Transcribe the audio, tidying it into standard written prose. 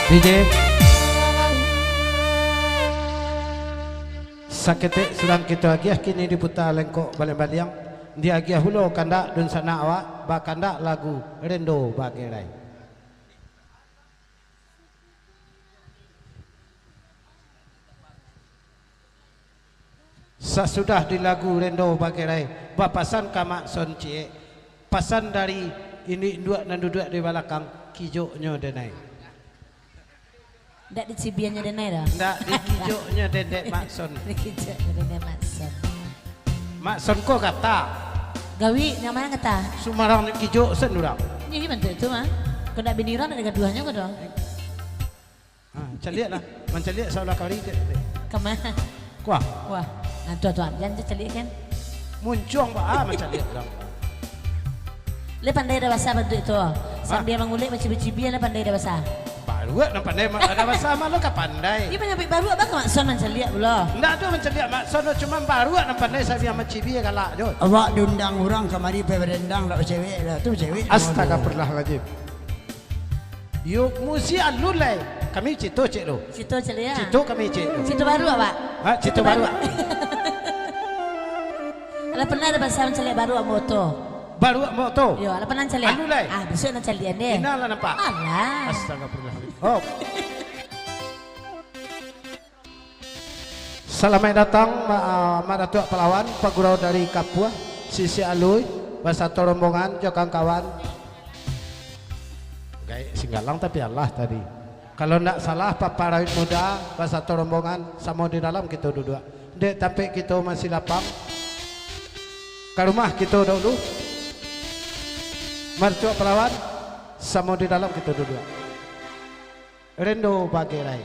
DJ sakete surang kita agiah kini diputar lengkok balik-baliang dia agiah hulu kandak dun sana awak ba kandak lagu Rendo Bagerai. Sesudah di lagu Rendo Bagerai bapasan kamak son cie pasan dari ini dua dan duduk di belakang kijoknya denai. Ndak di cibiannya denai dah. Ndak di kijoknya dedek Makson. Di kijoknya denai Makson. Makson ko kata. Gawi namanya kata. Sumarang ni kijok sen urang. Ini gimana itu mah? Kau nak biniran ada keduanya kau dong. Celiak lah. Menceliak seolah kali. Kemana? Kuah. Wah, nah tuan jangan celiak kan? Muncung pak menceliak urang. Le pandai dah bahasa bantu itu. Sambil mengulik cibi-cibi le pandai dah bahasa. Baru nak pandai ada bahasa mah lo ka pandai. Iya banyak baru apa kau Makson menceliak belum? Ndak tu menceliak Makson cuma baru nak pandai saya sama cibi galak jod. Awak diundang orang kemari pe berendang tak cewek lah tu cewek. Astagfirullahaladzim. Yuk musi alulai. Kami cito cik lo. Cito celiak. Cito kami cik lo. Cito baru apa? Cito baru. Ada pernah ada bahasa menceliak baru apa moto? Baru moto. Yo, ada pernah celiak. Alulai. Besok nak celiak deh. Ina lah nampak. Alah. Astagfirullahaladzim. Oh. Selamat datang Maratua Pelawan Pak Gurau dari Kapua Sisi Alui bersatu rombongan jokang kawan. Gaya singgalang tapi Allah tadi. Kalau nak salah Pak Parawit Muda bersatu rombongan sama di dalam kita duduk. Dek sampai kita masih lapang. Ke rumah kita dulu. Maratua Pelawan sama di dalam kita duduk. Rendo Bagerai.